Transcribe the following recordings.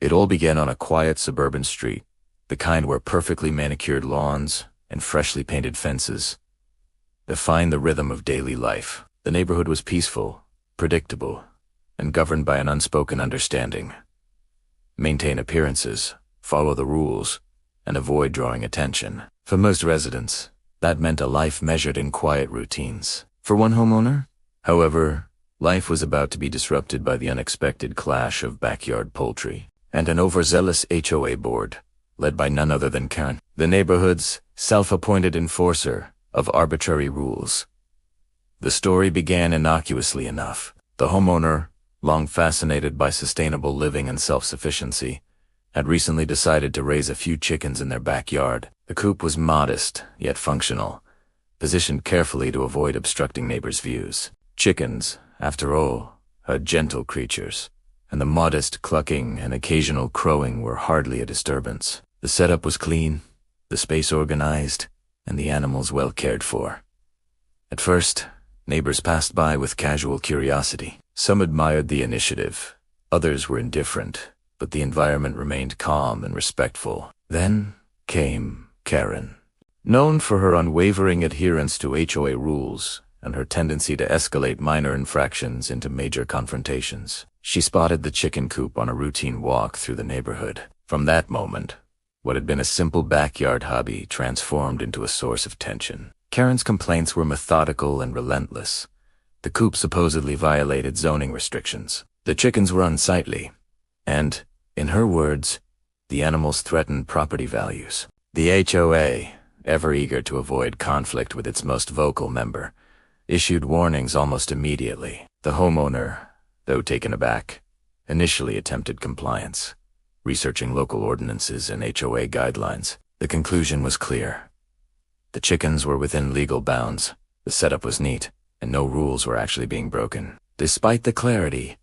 It all began on a quiet suburban street, the kind where perfectly manicured lawns and freshly painted fences define the rhythm of daily life. The neighborhood was peaceful, predictable, and governed by an unspoken understanding. Maintain appearances, follow the rules, and avoid drawing attention. For most residents, that meant a life measured in quiet routines. For one homeowner, however, life was about to be disrupted by the unexpected clash of backyard poultry and an overzealous HOA board, led by none other than Karen, the neighborhood's self-appointed enforcer of arbitrary rules. The story began innocuously enough. The homeowner, long fascinated by sustainable living and self-sufficiency, had recently decided to raise a few chickens in their backyard. The coop was modest, yet functional, positioned carefully to avoid obstructing neighbors' views. Chickens, after all, are gentle creatures, and the modest clucking and occasional crowing were hardly a disturbance. The setup was clean, the space organized, and the animals well cared for. At first, neighbors passed by with casual curiosity. Some admired the initiative, others were indifferent, but the environment remained calm and respectful. Then came Karen. Known for her unwavering adherence to HOA rules and her tendency to escalate minor infractions into major confrontations, she spotted the chicken coop on a routine walk through the neighborhood. From that moment, what had been a simple backyard hobby transformed into a source of tension. Karen's complaints were methodical and relentless. The coop supposedly violated zoning restrictions. The chickens were unsightly, and, in her words, the animals threatened property values. The HOA, ever eager to avoid conflict with its most vocal member, issued warnings almost immediately. The homeowner, though taken aback, initially attempted compliance, researching local ordinances and HOA guidelines. The conclusion was clear. The chickens were within legal bounds, the setup was neat, and no rules were actually being broken. Despite the clarity,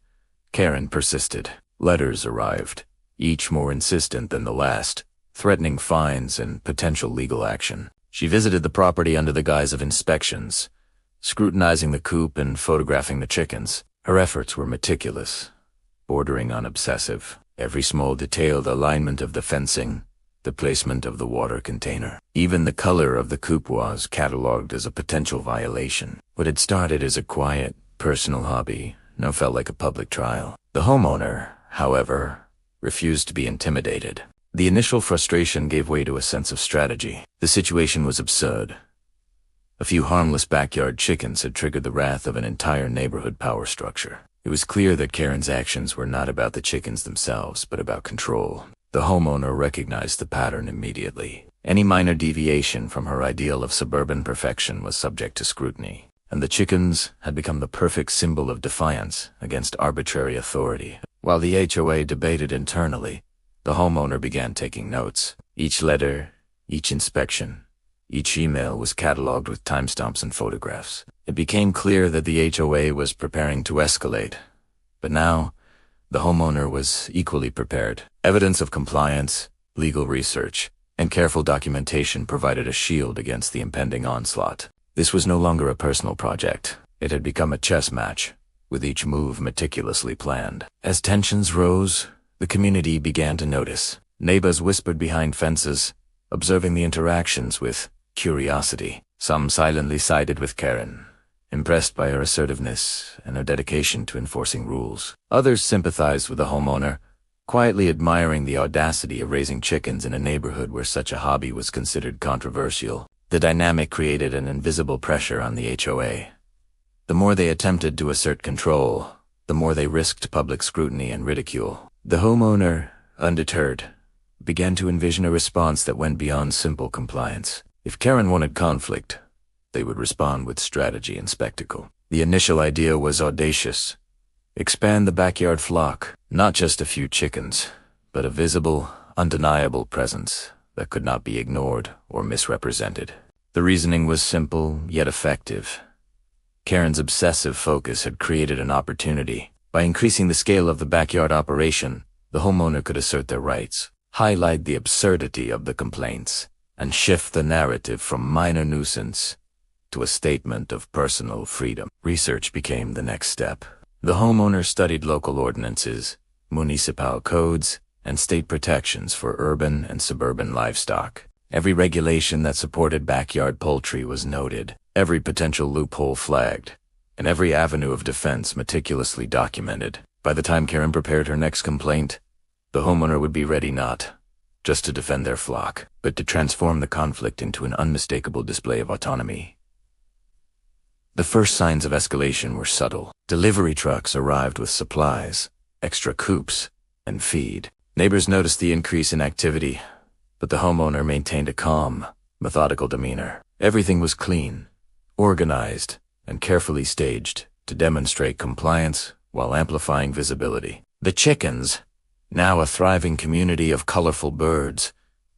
Karen persisted. Letters arrived, each more insistent than the last, threatening fines and potential legal action. She visited the property under the guise of inspections, scrutinizing the coop and photographing the chickens. Her efforts were meticulous, bordering on obsessive. Every small detail, the alignment of the fencing, the placement of the water container. Even the color of the coop was cataloged as a potential violation. What had started as a quiet, personal hobby now felt like a public trial. The homeowner, however, refused to be intimidated. The initial frustration gave way to a sense of strategy. The situation was absurd. A few harmless backyard chickens had triggered the wrath of an entire neighborhood power structure. It was clear that Karen's actions were not about the chickens themselves, but about control. The homeowner recognized the pattern immediately. Any minor deviation from her ideal of suburban perfection was subject to scrutiny, and the chickens had become the perfect symbol of defiance against arbitrary authority. While the HOA debated internally, the homeowner began taking notes. Each letter, each inspection, each email was cataloged with timestamps and photographs. It became clear that the HOA was preparing to escalate, but now, the homeowner was equally prepared. Evidence of compliance, legal research, and careful documentation provided a shield against the impending onslaught. This was no longer a personal project. It had become a chess match, with each move meticulously planned. As tensions rose, the community began to notice. Neighbors whispered behind fences, observing the interactions with curiosity. Some silently sided with Karen, impressed by her assertiveness and her dedication to enforcing rules. Others sympathized with the homeowner, quietly admiring the audacity of raising chickens in a neighborhood where such a hobby was considered controversial. The dynamic created an invisible pressure on the HOA. The more they attempted to assert control, the more they risked public scrutiny and ridicule. The homeowner, undeterred, began to envision a response that went beyond simple compliance. If Karen wanted conflict, they would respond with strategy and spectacle. The initial idea was audacious. Expand the backyard flock, not just a few chickens, but a visible, undeniable presence that could not be ignored or misrepresented. The reasoning was simple, yet effective. Karen's obsessive focus had created an opportunity. By increasing the scale of the backyard operation, the homeowner could assert their rights, highlight the absurdity of the complaints, and shift the narrative from minor nuisance to a statement of personal freedom. Research became the next step. The homeowner studied local ordinances, municipal codes, and state protections for urban and suburban livestock. Every regulation that supported backyard poultry was noted, every potential loophole flagged, and every avenue of defense meticulously documented. By the time Karen prepared her next complaint, the homeowner would be ready not just to defend their flock, but to transform the conflict into an unmistakable display of autonomy. The first signs of escalation were subtle. Delivery trucks arrived with supplies, extra coops, and feed. Neighbors noticed the increase in activity, but the homeowner maintained a calm, methodical demeanor. Everything was clean, organized, and carefully staged to demonstrate compliance while amplifying visibility. The chickens, now a thriving community of colorful birds,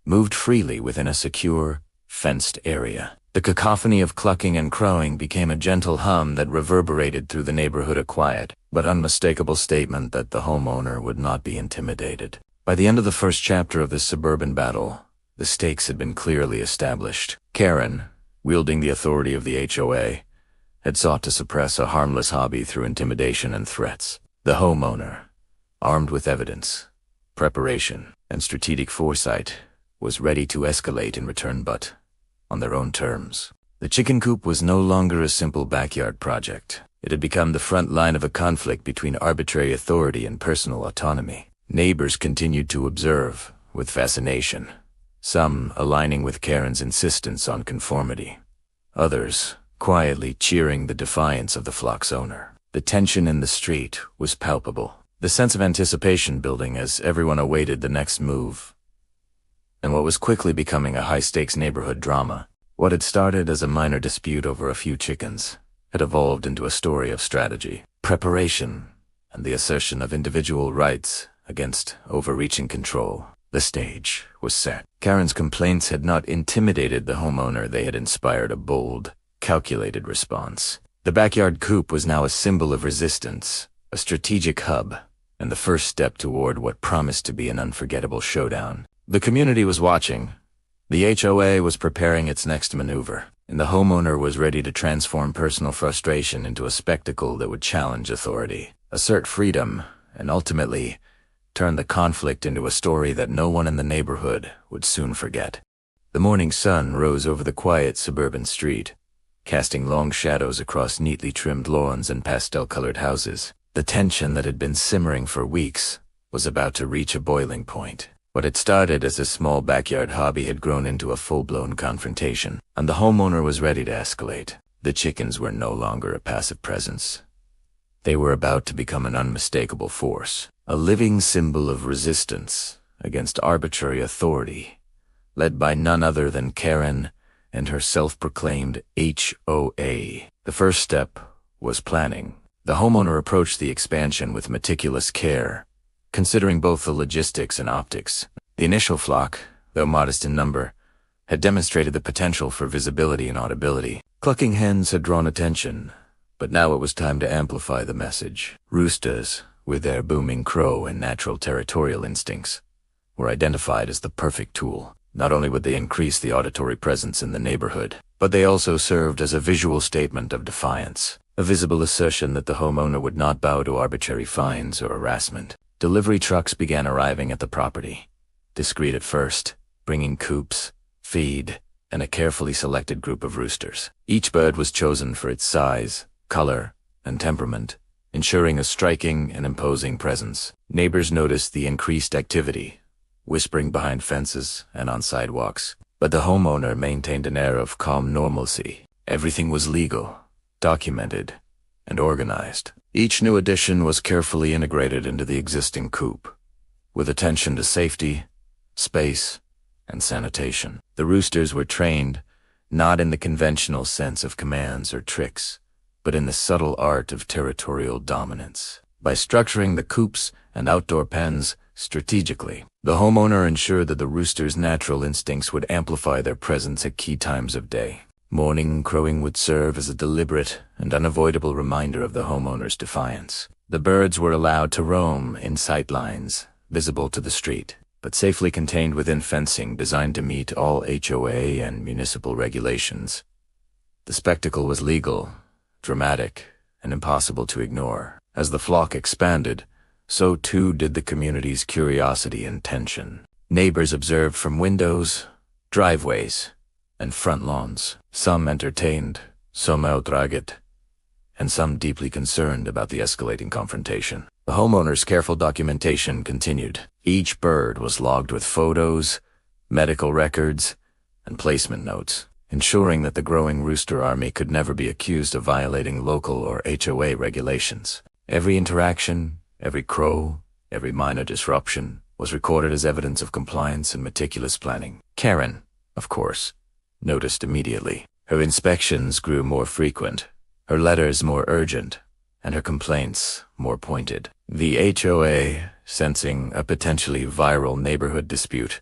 moved freely within a secure, fenced area. The cacophony of clucking and crowing became a gentle hum that reverberated through the neighborhood, a quiet but unmistakable statement that the homeowner would not be intimidated. By the end of the first chapter of this suburban battle, the stakes had been clearly established. Karen, wielding the authority of the HOA, had sought to suppress a harmless hobby through intimidation and threats. The homeowner, armed with evidence, preparation, and strategic foresight, was ready to escalate in return, but on their own terms. The chicken coop was no longer a simple backyard project. It had become the front line of a conflict between arbitrary authority and personal autonomy. Neighbors continued to observe with fascination, some aligning with Karen's insistence on conformity, others quietly cheering the defiance of the flock's owner. The tension in the street was palpable, the sense of anticipation building as everyone awaited the next move, and what was quickly becoming a high-stakes neighborhood drama. What had started as a minor dispute over a few chickens had evolved into a story of strategy, preparation, and the assertion of individual rights against overreaching control. The stage was set. Karen's complaints had not intimidated the homeowner, they had inspired a bold, calculated response. The backyard coop was now a symbol of resistance, a strategic hub, and the first step toward what promised to be an unforgettable showdown. The community was watching. The HOA was preparing its next maneuver, and the homeowner was ready to transform personal frustration into a spectacle that would challenge authority, assert freedom, and ultimately turn the conflict into a story that no one in the neighborhood would soon forget. The morning sun rose over the quiet suburban street, casting long shadows across neatly trimmed lawns and pastel-colored houses. The tension that had been simmering for weeks was about to reach a boiling point. What had started as a small backyard hobby had grown into a full-blown confrontation, and the homeowner was ready to escalate. The chickens were no longer a passive presence. They were about to become an unmistakable force, a living symbol of resistance against arbitrary authority, led by none other than Karen and her self-proclaimed HOA. The first step was planning. The homeowner approached the expansion with meticulous care, considering both the logistics and optics. The initial flock, though modest in number, had demonstrated the potential for visibility and audibility. Clucking hens had drawn attention, but now it was time to amplify the message. Roosters, with their booming crow and natural territorial instincts, were identified as the perfect tool. Not only would they increase the auditory presence in the neighborhood, but they also served as a visual statement of defiance, a visible assertion that the homeowner would not bow to arbitrary fines or harassment. Delivery trucks began arriving at the property, discreet at first, bringing coops, feed, and a carefully selected group of roosters. Each bird was chosen for its size, color, and temperament, ensuring a striking and imposing presence. Neighbors noticed the increased activity, whispering behind fences and on sidewalks, but the homeowner maintained an air of calm normalcy. Everything was legal, documented, and organized. Each new addition was carefully integrated into the existing coop, with attention to safety, space, and sanitation. The roosters were trained, not in the conventional sense of commands or tricks, but in the subtle art of territorial dominance. By structuring the coops and outdoor pens strategically, the homeowner ensured that the roosters' natural instincts would amplify their presence at key times of day. Morning crowing would serve as a deliberate and unavoidable reminder of the homeowner's defiance. The birds were allowed to roam in sight lines, visible to the street, but safely contained within fencing designed to meet all HOA and municipal regulations. The spectacle was legal, dramatic, and impossible to ignore. As the flock expanded, so too did the community's curiosity and tension. Neighbors observed from windows, driveways, and front lawns, some entertained, some outraged, and some deeply concerned about the escalating confrontation. The homeowner's careful documentation continued. Each bird was logged with photos, medical records, and placement notes, ensuring that the growing Rooster Army could never be accused of violating local or HOA regulations. Every interaction, every crow, every minor disruption was recorded as evidence of compliance and meticulous planning. Karen, of course, noticed immediately. Her inspections grew more frequent, her letters more urgent, and her complaints more pointed. The HOA, sensing a potentially viral neighborhood dispute,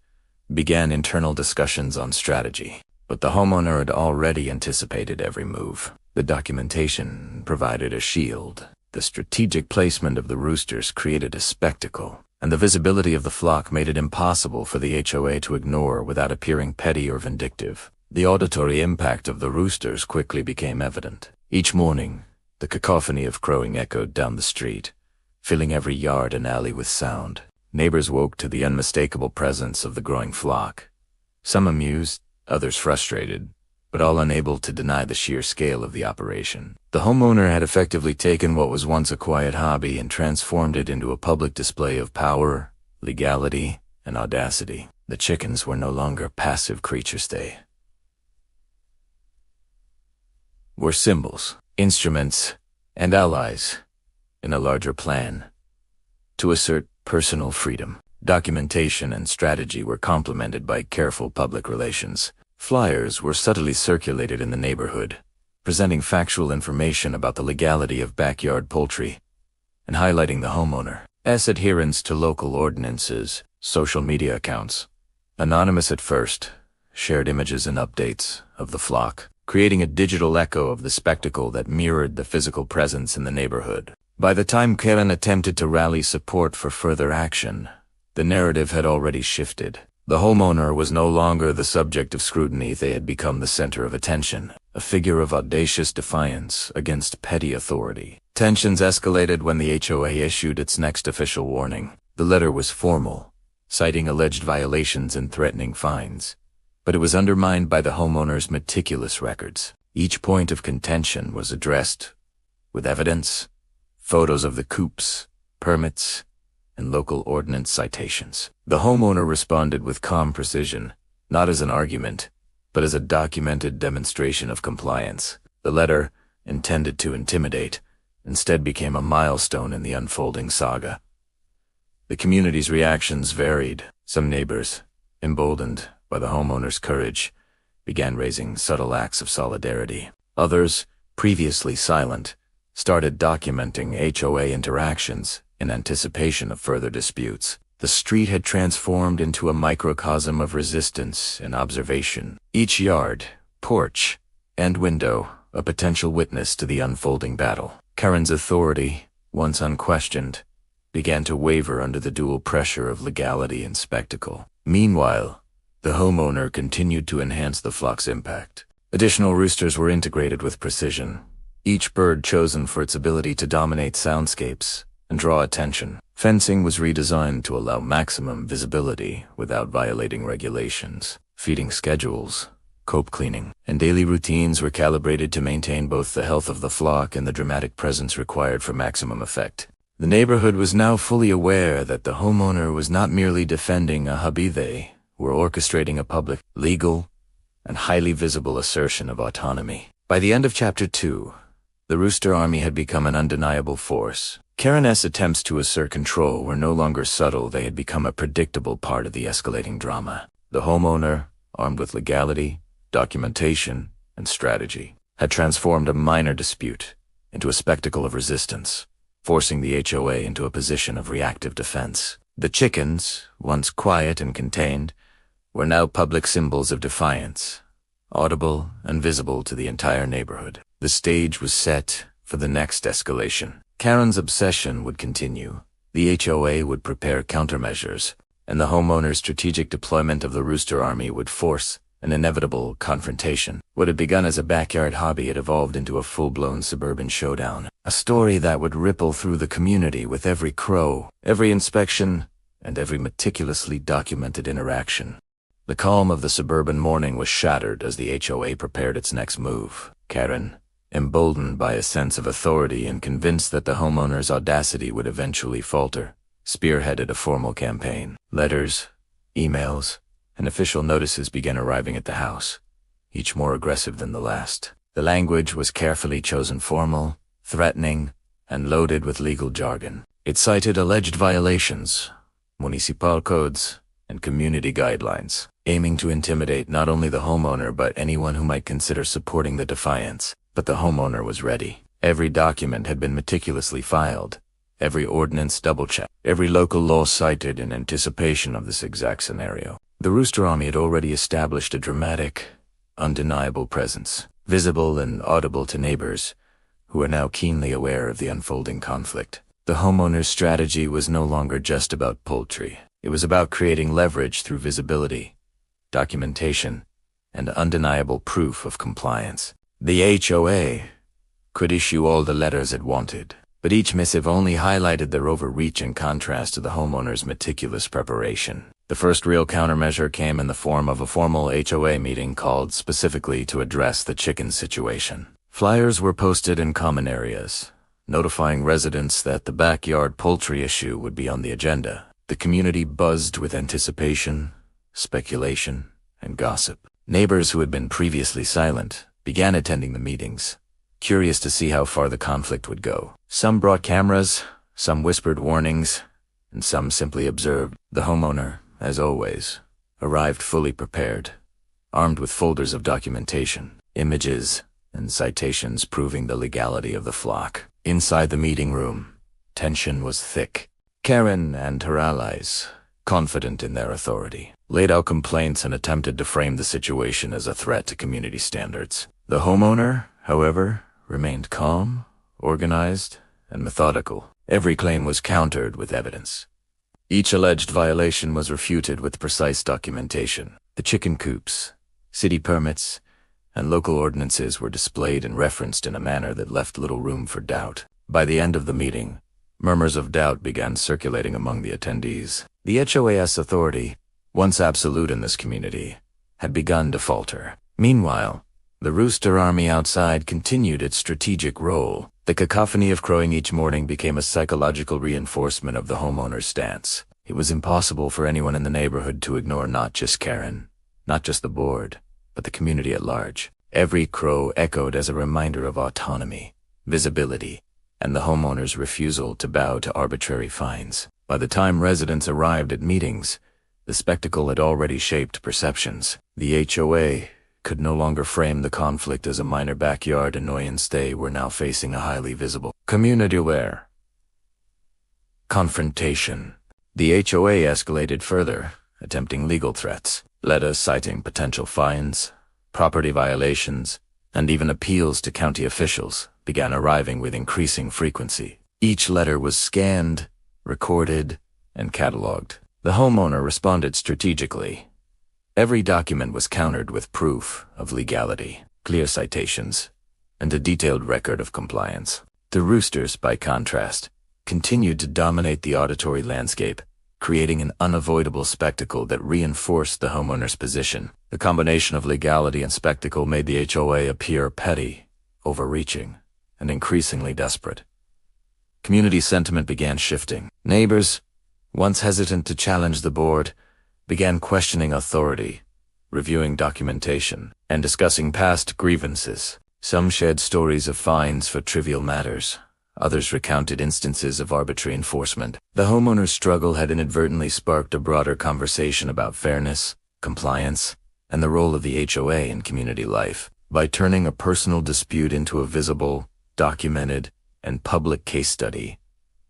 began internal discussions on strategy. But the homeowner had already anticipated every move. The documentation provided a shield. The strategic placement of the roosters created a spectacle, and the visibility of the flock made it impossible for the HOA to ignore without appearing petty or vindictive. The auditory impact of the roosters quickly became evident. Each morning, the cacophony of crowing echoed down the street, filling every yard and alley with sound. Neighbors woke to the unmistakable presence of the growing flock, some amused, others frustrated, but all unable to deny the sheer scale of the operation. The homeowner had effectively taken what was once a quiet hobby and transformed it into a public display of power, legality, and audacity. The chickens were no longer passive creatures. They were symbols, instruments, and allies in a larger plan to assert personal freedom. Documentation and strategy were complemented by careful public relations. Flyers were subtly circulated in the neighborhood, presenting factual information about the legality of backyard poultry and highlighting the homeowner's adherence to local ordinances. Social media accounts, anonymous at first, shared images and updates of the flock, creating a digital echo of the spectacle that mirrored the physical presence in the neighborhood. By the time Karen attempted to rally support for further action, the narrative had already shifted. The homeowner was no longer the subject of scrutiny. They had become the center of attention, a figure of audacious defiance against petty authority. Tensions escalated when the HOA issued its next official warning. The letter was formal, citing alleged violations and threatening fines, but it was undermined by the homeowner's meticulous records. Each point of contention was addressed with evidence, photos of the coops, permits, and local ordinance citations. The homeowner responded with calm precision, not as an argument, but as a documented demonstration of compliance. The letter, intended to intimidate, instead became a milestone in the unfolding saga. The community's reactions varied. Some neighbors, emboldened by the homeowner's courage, began raising subtle acts of solidarity. Others, previously silent, started documenting HOA interactions in anticipation of further disputes. The street had transformed into a microcosm of resistance and observation. Each yard, porch, and window a potential witness to the unfolding battle. Karen's authority, once unquestioned, began to waver under the dual pressure of legality and spectacle. Meanwhile, the homeowner continued to enhance the flock's impact. Additional roosters were integrated with precision, each bird chosen for its ability to dominate soundscapes and draw attention. Fencing was redesigned to allow maximum visibility without violating regulations. Feeding schedules, coop cleaning, and daily routines were calibrated to maintain both the health of the flock and the dramatic presence required for maximum effect. The neighborhood was now fully aware that the homeowner was not merely defending a hobby. They were orchestrating a public, legal, and highly visible assertion of autonomy. By the end of Chapter 2, the Rooster Army had become an undeniable force. Karen's attempts to assert control were no longer subtle. They had become a predictable part of the escalating drama. The homeowner, armed with legality, documentation, and strategy, had transformed a minor dispute into a spectacle of resistance, forcing the HOA into a position of reactive defense. The chickens, once quiet and contained, were now public symbols of defiance, audible and visible to the entire neighborhood. The stage was set for the next escalation. Karen's obsession would continue. The HOA would prepare countermeasures, and the homeowner's strategic deployment of the Rooster Army would force an inevitable confrontation. What had begun as a backyard hobby had evolved into a full-blown suburban showdown. A story that would ripple through the community with every crow, every inspection, and every meticulously documented interaction. The calm of the suburban morning was shattered as the HOA prepared its next move. Karen, emboldened by a sense of authority and convinced that the homeowner's audacity would eventually falter, spearheaded a formal campaign. Letters, emails, and official notices began arriving at the house, each more aggressive than the last. The language was carefully chosen, formal, threatening, and loaded with legal jargon. It cited alleged violations, municipal codes, and community guidelines, aiming to intimidate not only the homeowner but anyone who might consider supporting the defiance. But the homeowner was ready. Every document had been meticulously filed, every ordinance double-checked, every local law cited in anticipation of this exact scenario. The Rooster Army had already established a dramatic, undeniable presence, visible and audible to neighbors, who are now keenly aware of the unfolding conflict. The homeowner's strategy was no longer just about poultry. It was about creating leverage through visibility, documentation, and undeniable proof of compliance. The HOA could issue all the letters it wanted, but each missive only highlighted their overreach in contrast to the homeowner's meticulous preparation. The first real countermeasure came in the form of a formal HOA meeting called specifically to address the chicken situation. Flyers were posted in common areas, notifying residents that the backyard poultry issue would be on the agenda. The community buzzed with anticipation, speculation, and gossip. Neighbors who had been previously silent began attending the meetings, curious to see how far the conflict would go. Some brought cameras, some whispered warnings, and some simply observed. The homeowner, as always, arrived fully prepared, armed with folders of documentation, images, and citations proving the legality of the flock. Inside the meeting room, tension was thick. Karen and her allies, confident in their authority, laid out complaints and attempted to frame the situation as a threat to community standards. The homeowner, however, remained calm, organized, and methodical. Every claim was countered with evidence. Each alleged violation was refuted with precise documentation. The chicken coops, city permits, and local ordinances were displayed and referenced in a manner that left little room for doubt. By the end of the meeting, murmurs of doubt began circulating among the attendees. The HOA's authority, once absolute in this community, had begun to falter. Meanwhile, the Rooster Army outside continued its strategic role. The cacophony of crowing each morning became a psychological reinforcement of the homeowner's stance. It was impossible for anyone in the neighborhood to ignore not just Karen, not just the board, but the community at large. Every crow echoed as a reminder of autonomy, visibility, and the homeowner's refusal to bow to arbitrary fines. By the time residents arrived at meetings, the spectacle had already shaped perceptions. The HOA could no longer frame the conflict as a minor backyard annoyance. They were now facing a highly visible, community-aware confrontation. The HOA escalated further, attempting legal threats, letters citing potential fines, property violations, and even appeals to county officials began arriving with increasing frequency. Each letter was scanned, recorded, and cataloged. The homeowner responded strategically. Every document was countered with proof of legality, clear citations, and a detailed record of compliance. The roosters, by contrast, continued to dominate the auditory landscape, creating an unavoidable spectacle that reinforced the homeowner's position. The combination of legality and spectacle made the HOA appear petty, overreaching, and increasingly desperate. Community sentiment began shifting. Neighbors, once hesitant to challenge the board, began questioning authority, reviewing documentation, and discussing past grievances. Some shared stories of fines for trivial matters. Others recounted instances of arbitrary enforcement. The homeowner's struggle had inadvertently sparked a broader conversation about fairness, compliance, and the role of the HOA in community life. By turning a personal dispute into a visible, documented, and public case study,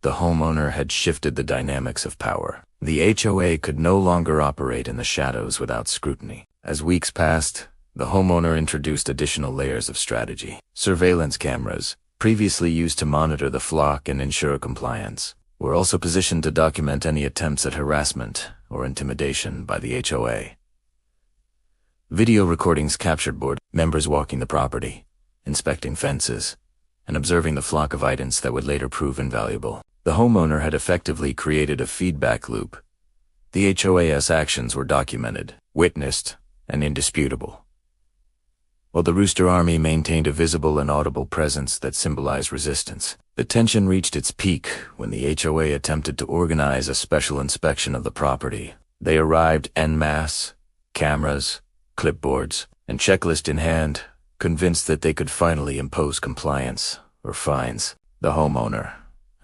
the homeowner had shifted the dynamics of power. The HOA could no longer operate in the shadows without scrutiny. As weeks passed, the homeowner introduced additional layers of strategy. Surveillance cameras, previously used to monitor the flock and ensure compliance, were also positioned to document any attempts at harassment or intimidation by the HOA. Video recordings captured board members walking the property, inspecting fences, and observing the flock of items that would later prove invaluable. The homeowner had effectively created a feedback loop. The HOA's actions were documented, witnessed, and indisputable, while the Rooster Army maintained a visible and audible presence that symbolized resistance. The tension reached its peak when the HOA attempted to organize a special inspection of the property. They arrived en masse, cameras, clipboards, and checklist in hand, convinced that they could finally impose compliance or fines. The homeowner,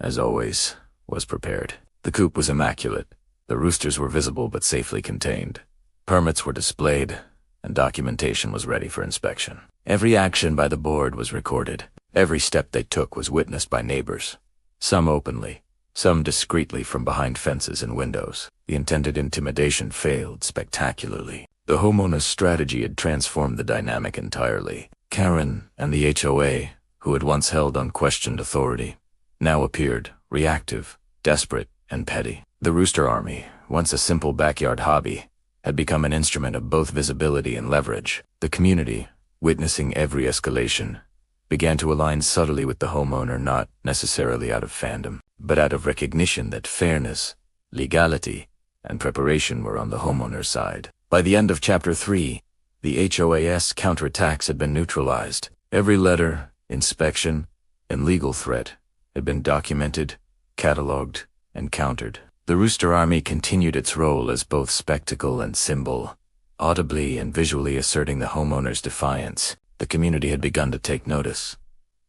as always, was prepared. The coop was immaculate. The roosters were visible but safely contained. Permits were displayed, and documentation was ready for inspection. Every action by the board was recorded. Every step they took was witnessed by neighbors, some openly, some discreetly from behind fences and windows. The intended intimidation failed spectacularly. The homeowner's strategy had transformed the dynamic entirely. Karen and the HOA, who had once held unquestioned authority, now appeared reactive, desperate, and petty. The Rooster Army, once a simple backyard hobby, had become an instrument of both visibility and leverage. The community, witnessing every escalation, began to align subtly with the homeowner, not necessarily out of fandom, but out of recognition that fairness, legality, and preparation were on the homeowner's side. By the end of Chapter 3, the HOA's counterattacks had been neutralized. Every letter, inspection, and legal threat had been documented, catalogued, and countered. The Rooster Army continued its role as both spectacle and symbol, audibly and visually asserting the homeowner's defiance. The community had begun to take notice,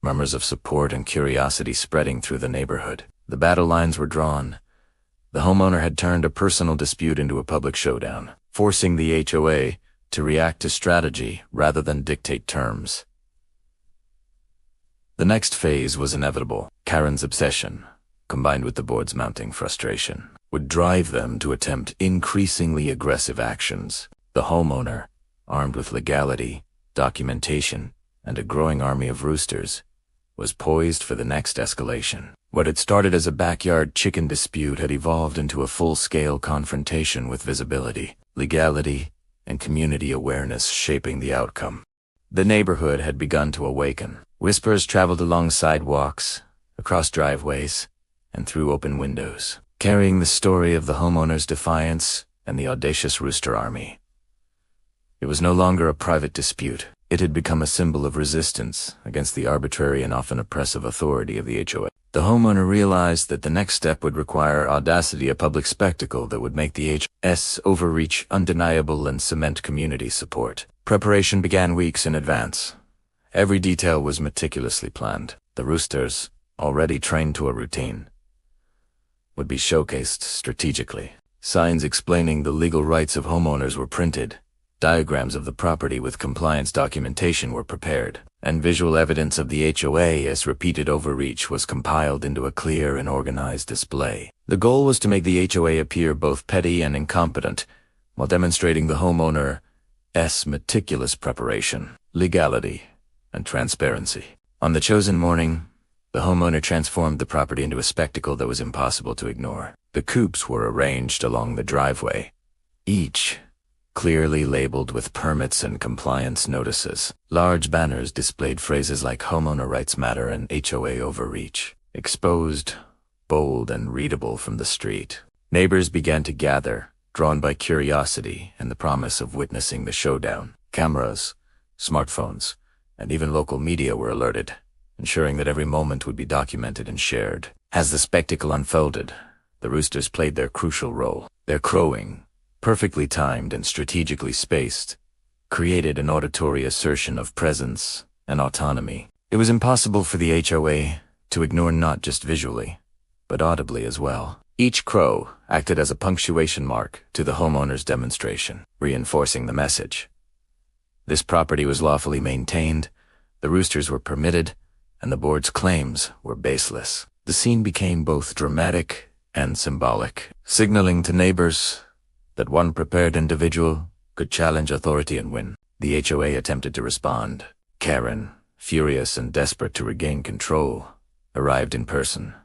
murmurs of support and curiosity spreading through the neighborhood. The battle lines were drawn. The homeowner had turned a personal dispute into a public showdown, forcing the HOA to react to strategy rather than dictate terms. The next phase was inevitable. Karen's obsession, combined with the board's mounting frustration, would drive them to attempt increasingly aggressive actions. The homeowner, armed with legality, documentation, and a growing army of roosters, was poised for the next escalation. What had started as a backyard chicken dispute had evolved into a full-scale confrontation with visibility, legality, and community awareness shaping the outcome. The neighborhood had begun to awaken. Whispers traveled along sidewalks, across driveways, and through open windows, carrying the story of the homeowner's defiance and the audacious Rooster Army. It was no longer a private dispute. It had become a symbol of resistance against the arbitrary and often oppressive authority of the HOA. The homeowner realized that the next step would require audacity, a public spectacle that would make the HOA's overreach undeniable and cement community support. Preparation began weeks in advance. Every detail was meticulously planned. The roosters, already trained to a routine, would be showcased strategically. Signs explaining the legal rights of homeowners were printed. Diagrams of the property with compliance documentation were prepared, and visual evidence of the HOA's repeated overreach was compiled into a clear and organized display. The goal was to make the HOA appear both petty and incompetent, while demonstrating the homeowner's meticulous preparation, legality, and transparency. On the chosen morning, the homeowner transformed the property into a spectacle that was impossible to ignore. The coops were arranged along the driveway, each clearly labeled with permits and compliance notices. Large banners displayed phrases like "Homeowner Rights Matter" and "HOA Overreach," exposed, bold, and readable from the street. Neighbors began to gather, drawn by curiosity and the promise of witnessing the showdown. Cameras, smartphones, and even local media were alerted, ensuring that every moment would be documented and shared. As the spectacle unfolded, the roosters played their crucial role. Their crowing, perfectly timed and strategically spaced, created an auditory assertion of presence and autonomy. It was impossible for the HOA to ignore, not just visually, but audibly as well. Each crow acted as a punctuation mark to the homeowner's demonstration, reinforcing the message. This property was lawfully maintained, the roosters were permitted, and the board's claims were baseless. The scene became both dramatic and symbolic, signaling to neighbors that one prepared individual could challenge authority and win. The HOA attempted to respond. Karen, furious and desperate to regain control, arrived in person,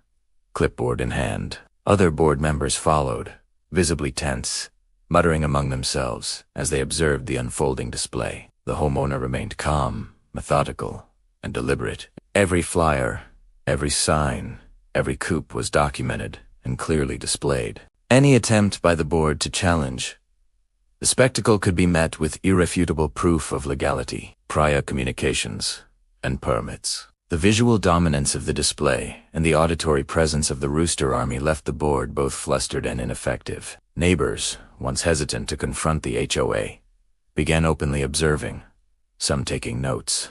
clipboard in hand. Other board members followed, visibly tense, muttering among themselves as they observed the unfolding display. The homeowner remained calm, methodical, and deliberate. Every flyer, every sign, every coop was documented and clearly displayed. Any attempt by the board to challenge the spectacle could be met with irrefutable proof of legality, prior communications, and permits. The visual dominance of the display and the auditory presence of the Rooster Army left the board both flustered and ineffective. Neighbors, once hesitant to confront the HOA, began openly observing, some taking notes,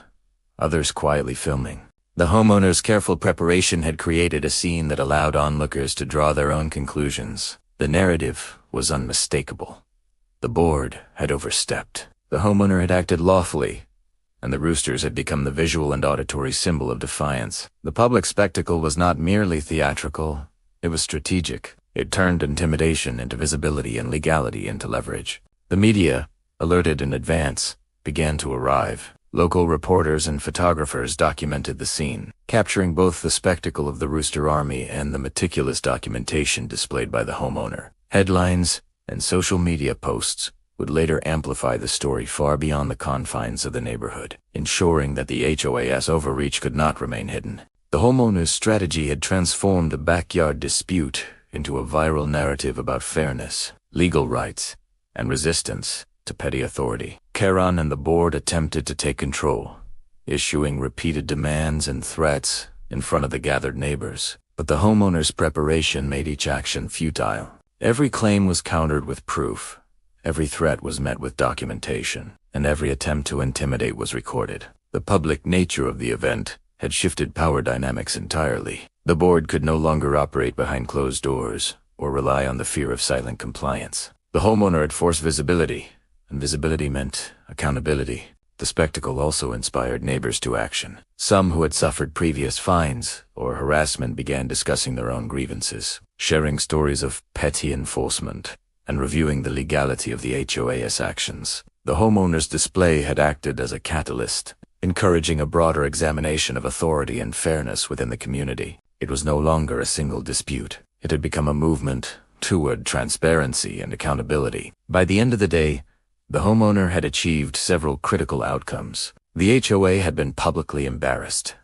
others quietly filming. The homeowner's careful preparation had created a scene that allowed onlookers to draw their own conclusions. The narrative was unmistakable. The board had overstepped. The homeowner had acted lawfully, and the roosters had become the visual and auditory symbol of defiance. The public spectacle was not merely theatrical, it was strategic. It turned intimidation into visibility and legality into leverage. The media, alerted in advance, began to arrive. Local reporters and photographers documented the scene, capturing both the spectacle of the Rooster Army and the meticulous documentation displayed by the homeowner. Headlines and social media posts would later amplify the story far beyond the confines of the neighborhood, ensuring that the HOA's overreach could not remain hidden. The homeowner's strategy had transformed a backyard dispute into a viral narrative about fairness, legal rights, and resistance to petty authority. Karen and the board attempted to take control, issuing repeated demands and threats in front of the gathered neighbors. But the homeowner's preparation made each action futile. Every claim was countered with proof, every threat was met with documentation, and every attempt to intimidate was recorded. The public nature of the event had shifted power dynamics entirely. The board could no longer operate behind closed doors or rely on the fear of silent compliance. The homeowner had forced visibility, and visibility meant accountability. The spectacle also inspired neighbors to action. Some who had suffered previous fines or harassment began discussing their own grievances, sharing stories of petty enforcement, and reviewing the legality of the HOA's actions. The homeowner's display had acted as a catalyst, encouraging a broader examination of authority and fairness within the community. It was no longer a single dispute. It had become a movement toward transparency and accountability. By the end of the day, the homeowner had achieved several critical outcomes. The HOA had been publicly embarrassed,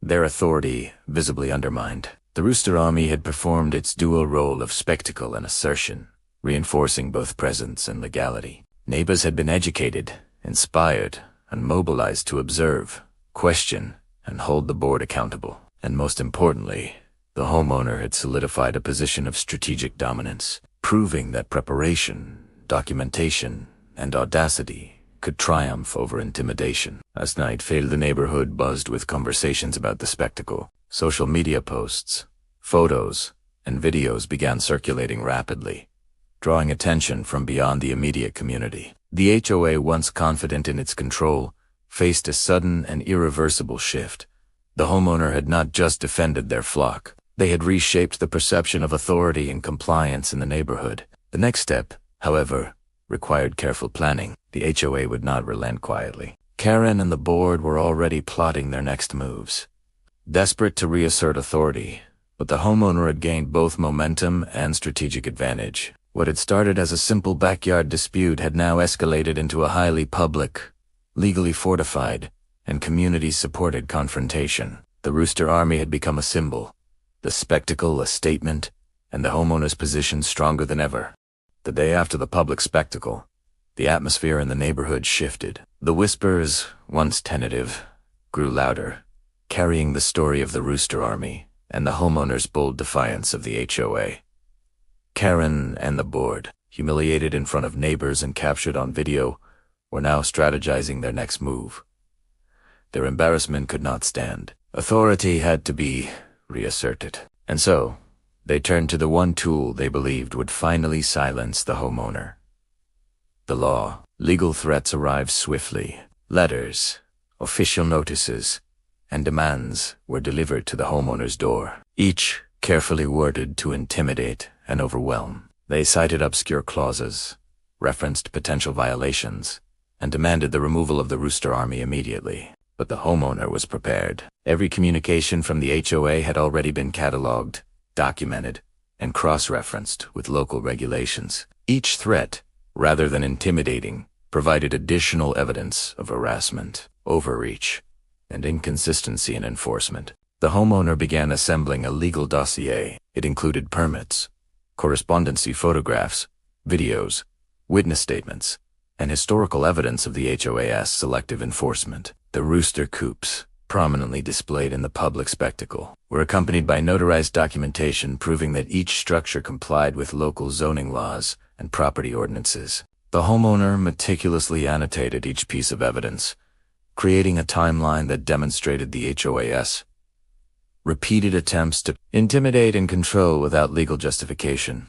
their authority visibly undermined. The Rooster Army had performed its dual role of spectacle and assertion, reinforcing both presence and legality. Neighbors had been educated, inspired, and mobilized to observe, question, and hold the board accountable. And most importantly, the homeowner had solidified a position of strategic dominance, proving that preparation, documentation, and audacity could triumph over intimidation. As night faded, the neighborhood buzzed with conversations about the spectacle. Social media posts, photos, and videos began circulating rapidly, drawing attention from beyond the immediate community. The HOA, once confident in its control, faced a sudden and irreversible shift. The homeowner had not just defended their flock, they had reshaped the perception of authority and compliance in the neighborhood. The next step, however, required careful planning. The HOA would not relent quietly. Karen and the board were already plotting their next moves, desperate to reassert authority, but the homeowner had gained both momentum and strategic advantage. What had started as a simple backyard dispute had now escalated into a highly public, legally fortified, and community-supported confrontation. The Rooster Army had become a symbol, the spectacle a statement, and the homeowner's position stronger than ever. The day after the public spectacle, the atmosphere in the neighborhood shifted. The whispers, once tentative, grew louder, carrying the story of the Rooster Army and the homeowner's bold defiance of the HOA. Karen and the board, humiliated in front of neighbors and captured on video, were now strategizing their next move. Their embarrassment could not stand. Authority had to be reasserted. And so, they turned to the one tool they believed would finally silence the homeowner: the law. Legal threats arrived swiftly. Letters, official notices, and demands were delivered to the homeowner's door, each carefully worded to intimidate and overwhelm. They cited obscure clauses, referenced potential violations, and demanded the removal of the Rooster Army immediately. But the homeowner was prepared. Every communication from the HOA had already been cataloged, documented, and cross-referenced with local regulations. Each threat, rather than intimidating, provided additional evidence of harassment, overreach, and inconsistency in enforcement. The homeowner began assembling a legal dossier. It included permits, correspondency photographs, videos, witness statements, and historical evidence of the HOA's selective enforcement. The rooster coops, prominently displayed in the public spectacle, were accompanied by notarized documentation proving that each structure complied with local zoning laws and property ordinances. The homeowner meticulously annotated each piece of evidence, creating a timeline that demonstrated the HOA's repeated attempts to intimidate and control without legal justification.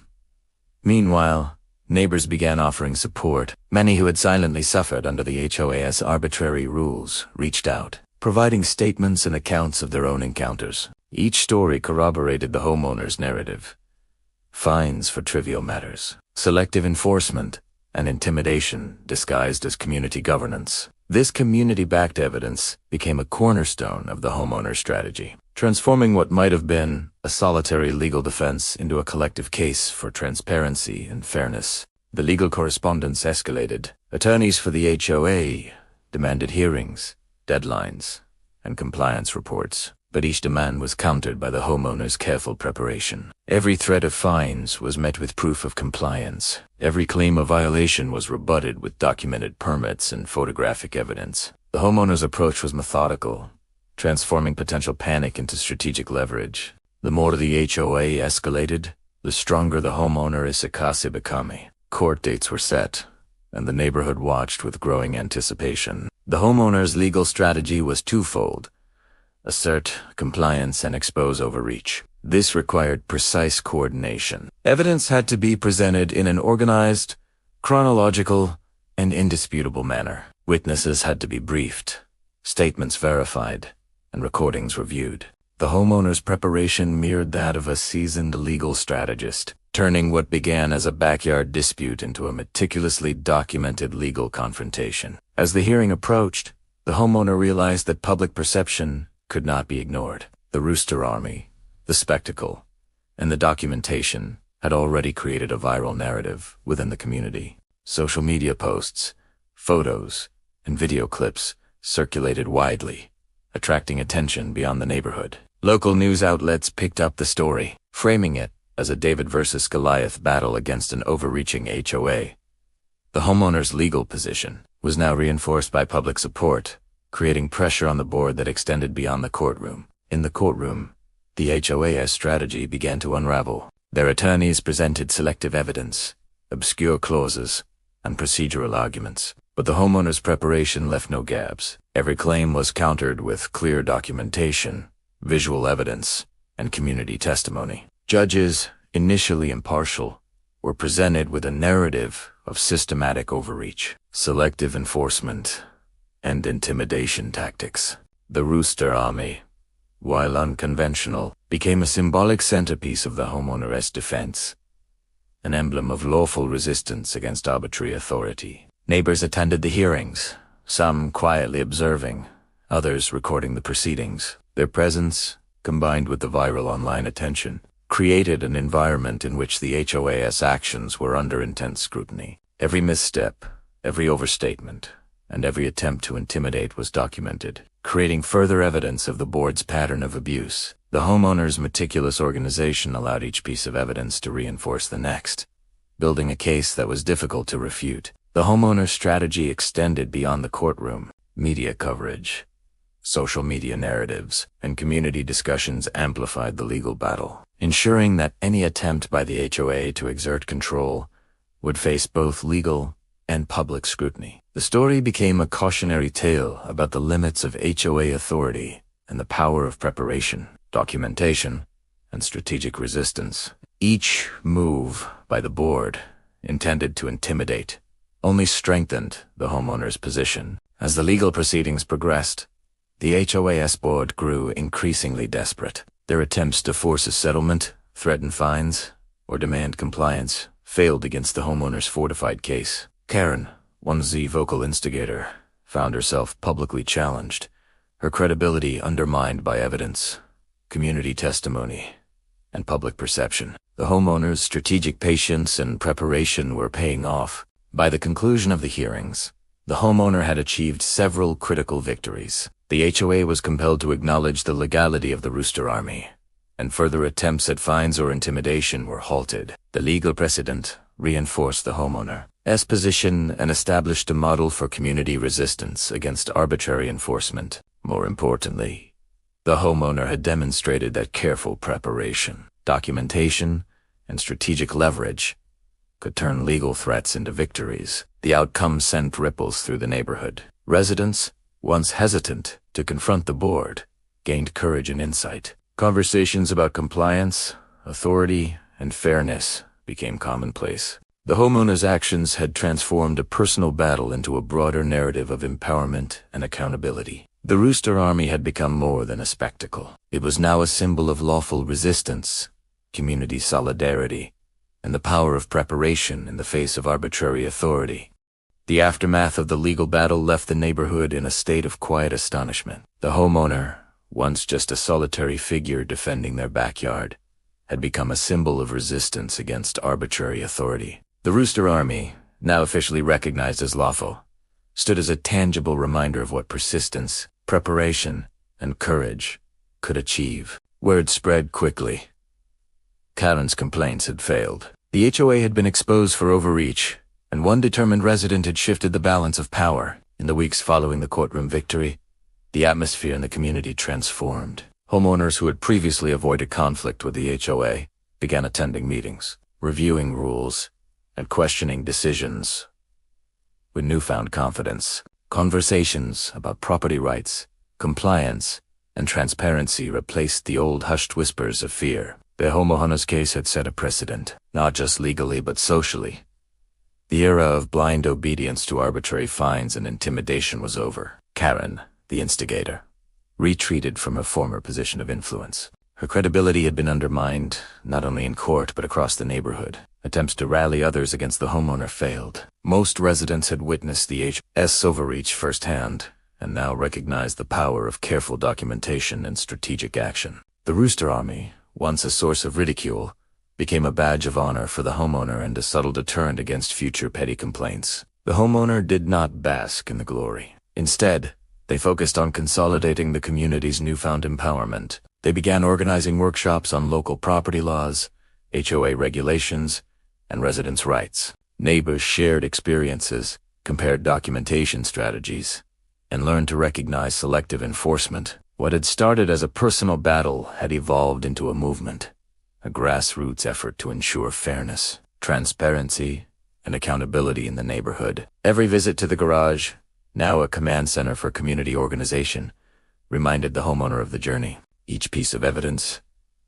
Meanwhile, neighbors began offering support. Many who had silently suffered under the HOA's arbitrary rules reached out, providing statements and accounts of their own encounters. Each story corroborated the homeowner's narrative. Fines for trivial matters, selective enforcement, and intimidation disguised as community governance. This community-backed evidence became a cornerstone of the homeowner's strategy, transforming what might have been a solitary legal defense into a collective case for transparency and fairness. The legal correspondence escalated. Attorneys for the HOA demanded hearings, deadlines, and compliance reports, but each demand was countered by the homeowner's careful preparation. Every threat of fines was met with proof of compliance. Every claim of violation was rebutted with documented permits and photographic evidence. The homeowner's approach was methodical, transforming potential panic into strategic leverage. The more the HOA escalated, the stronger the homeowner Isakase became. Court dates were set, and the neighborhood watched with growing anticipation. The homeowner's legal strategy was twofold: assert compliance and expose overreach. This required precise coordination. Evidence had to be presented in an organized, chronological, and indisputable manner. Witnesses had to be briefed, statements verified, and recordings reviewed. The homeowner's preparation mirrored that of a seasoned legal strategist, turning what began as a backyard dispute into a meticulously documented legal confrontation. As the hearing approached, the homeowner realized that public perception could not be ignored. The Rooster Army, the spectacle, and the documentation had already created a viral narrative within the community. Social media posts, photos, and video clips circulated widely, attracting attention beyond the neighborhood. Local news outlets picked up the story, framing it as a David versus Goliath battle against an overreaching HOA. The homeowner's legal position was now reinforced by public support, creating pressure on the board that extended beyond the courtroom. In the courtroom, the HOA's strategy began to unravel. Their attorneys presented selective evidence, obscure clauses, and procedural arguments. But the homeowner's preparation left no gaps. Every claim was countered with clear documentation, visual evidence, and community testimony. Judges, initially impartial, were presented with a narrative of systematic overreach, selective enforcement, and intimidation tactics. The Rooster Army, while unconventional, became a symbolic centerpiece of the homeowner's defense, an emblem of lawful resistance against arbitrary authority. Neighbors attended the hearings, some quietly observing, others recording the proceedings. Their presence, combined with the viral online attention, created an environment in which the HOA's actions were under intense scrutiny. Every misstep, every overstatement, and every attempt to intimidate was documented, creating further evidence of the board's pattern of abuse. The homeowner's meticulous organization allowed each piece of evidence to reinforce the next, building a case that was difficult to refute. The homeowner's strategy extended beyond the courtroom. Media coverage, social media narratives, and community discussions amplified the legal battle, ensuring that any attempt by the HOA to exert control would face both legal and public scrutiny. The story became a cautionary tale about the limits of HOA authority and the power of preparation, documentation, and strategic resistance. Each move by the board, intended to intimidate, only strengthened the homeowner's position. As the legal proceedings progressed, the HOA's board grew increasingly desperate. Their attempts to force a settlement, threaten fines, or demand compliance failed against the homeowner's fortified case. Karen, one vocal instigator, found herself publicly challenged, her credibility undermined by evidence, community testimony, and public perception. The homeowner's strategic patience and preparation were paying off. By the conclusion of the hearings, the homeowner had achieved several critical victories. The HOA was compelled to acknowledge the legality of the Rooster Army, and further attempts at fines or intimidation were halted. The legal precedent reinforced the homeowner's position and established a model for community resistance against arbitrary enforcement. More importantly, the homeowner had demonstrated that careful preparation, documentation, and strategic leverage could turn legal threats into victories. The outcome sent ripples through the neighborhood. Residents, once hesitant to confront the board, gained courage and insight. Conversations about compliance, authority, and fairness became commonplace. The homeowner's actions had transformed a personal battle into a broader narrative of empowerment and accountability. The Rooster Army had become more than a spectacle. It was now a symbol of lawful resistance, community solidarity, and the power of preparation in the face of arbitrary authority. The aftermath of the legal battle left the neighborhood in a state of quiet astonishment. The homeowner, once just a solitary figure defending their backyard, had become a symbol of resistance against arbitrary authority. The Rooster Army, now officially recognized as lawful, stood as a tangible reminder of what persistence, preparation, and courage could achieve. Word spread quickly. Karen's complaints had failed. The HOA had been exposed for overreach, and one determined resident had shifted the balance of power. In the weeks following the courtroom victory, the atmosphere in the community transformed. Homeowners who had previously avoided conflict with the HOA began attending meetings, reviewing rules, and questioning decisions with newfound confidence. Conversations about property rights, compliance, and transparency replaced the old hushed whispers of fear. The homeowner's case had set a precedent, not just legally but socially. The era of blind obedience to arbitrary fines and intimidation was over. Karen, the instigator, retreated from her former position of influence. Her credibility had been undermined, not only in court but across the neighborhood. Attempts to rally others against the homeowner failed. Most residents had witnessed the HOA's overreach firsthand, and now recognized the power of careful documentation and strategic action. The Rooster Army, once a source of ridicule, became a badge of honor for the homeowner and a subtle deterrent against future petty complaints. The homeowner did not bask in the glory. Instead, they focused on consolidating the community's newfound empowerment. They began organizing workshops on local property laws, HOA regulations, and residents' rights. Neighbors shared experiences, compared documentation strategies, and learned to recognize selective enforcement. What had started as a personal battle had evolved into a movement, a grassroots effort to ensure fairness, transparency, and accountability in the neighborhood. Every visit to the garage, now a command center for community organization, reminded the homeowner of the journey. Each piece of evidence,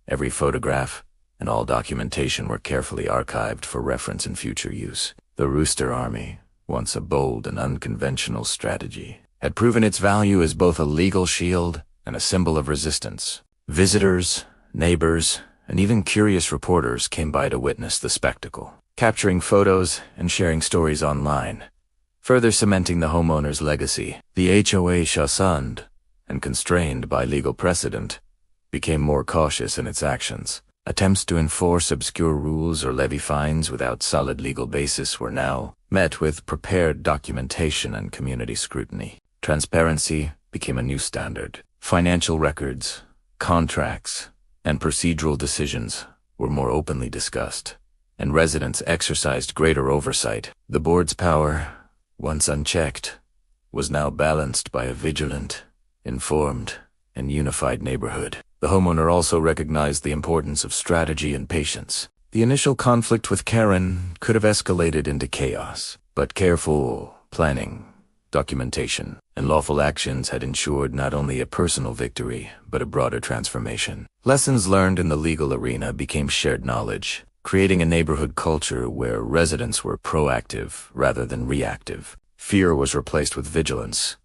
every photograph, and all documentation were carefully archived for reference in future use. The Rooster Army, once a bold and unconventional strategy, had proven its value as both a legal shield and a symbol of resistance. Visitors, neighbors, and even curious reporters came by to witness the spectacle, capturing photos and sharing stories online, further cementing the homeowner's legacy. The HOA, chastened and constrained by legal precedent, became more cautious in its actions. Attempts to enforce obscure rules or levy fines without solid legal basis were now met with prepared documentation and community scrutiny. Transparency became a new standard. Financial records, contracts, and procedural decisions were more openly discussed, and residents exercised greater oversight. The board's power, once unchecked, was now balanced by a vigilant, informed, and unified neighborhood. The homeowner also recognized the importance of strategy and patience. The initial conflict with Karen could have escalated into chaos, but careful planning, documentation, and lawful actions had ensured not only a personal victory, but a broader transformation. Lessons learned in the legal arena became shared knowledge, creating a neighborhood culture where residents were proactive rather than reactive. Fear was replaced with vigilance,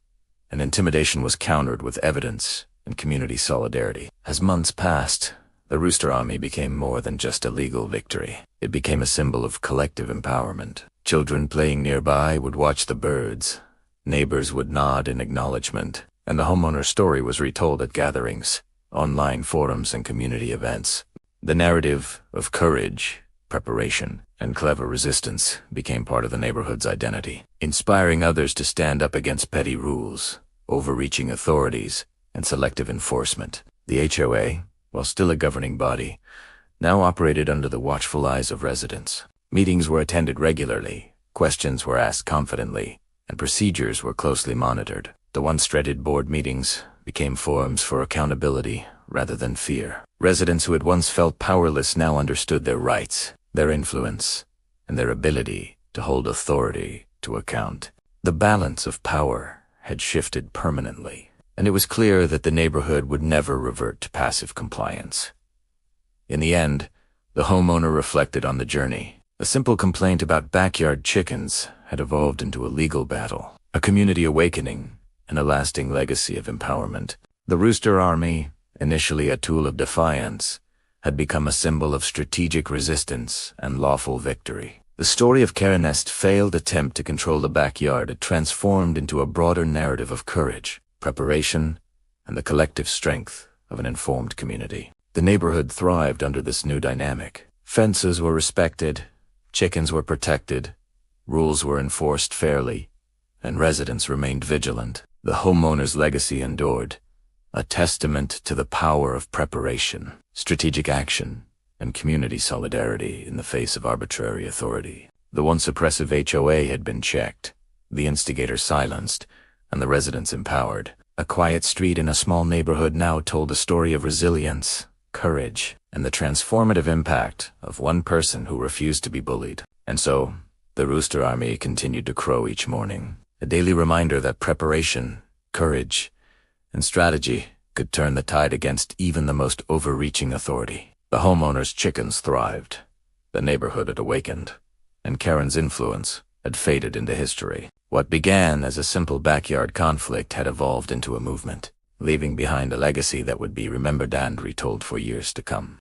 and intimidation was countered with evidence and community solidarity. As months passed, the Rooster Army became more than just a legal victory. It became a symbol of collective empowerment. Children playing nearby would watch the birds, neighbors would nod in acknowledgement, and the homeowner's story was retold at gatherings, online forums, and community events. The narrative of courage, preparation, and clever resistance became part of the neighborhood's identity, inspiring others to stand up against petty rules, overreaching authorities, and selective enforcement. The HOA, while still a governing body, now operated under the watchful eyes of residents. Meetings were attended regularly, questions were asked confidently, and procedures were closely monitored. The once dreaded board meetings became forums for accountability rather than fear. Residents who had once felt powerless now understood their rights, their influence, and their ability to hold authority to account. The balance of power had shifted permanently, and it was clear that the neighborhood would never revert to passive compliance. In the end, the homeowner reflected on the journey. A simple complaint about backyard chickens had evolved into a legal battle, a community awakening, and a lasting legacy of empowerment. The Rooster Army, initially a tool of defiance, had become a symbol of strategic resistance and lawful victory. The story of Karenest's failed attempt to control the backyard had transformed into a broader narrative of courage, preparation, and the collective strength of an informed community. The neighborhood thrived under this new dynamic. Fences were respected, chickens were protected, rules were enforced fairly, and residents remained vigilant. The homeowner's legacy endured, a testament to the power of preparation, strategic action, and community solidarity in the face of arbitrary authority. The once oppressive HOA had been checked, the instigator silenced, and the residents empowered. A quiet street in a small neighborhood now told a story of resilience, courage, and the transformative impact of one person who refused to be bullied. And so, the Rooster Army continued to crow each morning, a daily reminder that preparation, courage, and strategy could turn the tide against even the most overreaching authority. The homeowner's chickens thrived, the neighborhood had awakened, and Karen's influence had faded into history. What began as a simple backyard conflict had evolved into a movement, leaving behind a legacy that would be remembered and retold for years to come.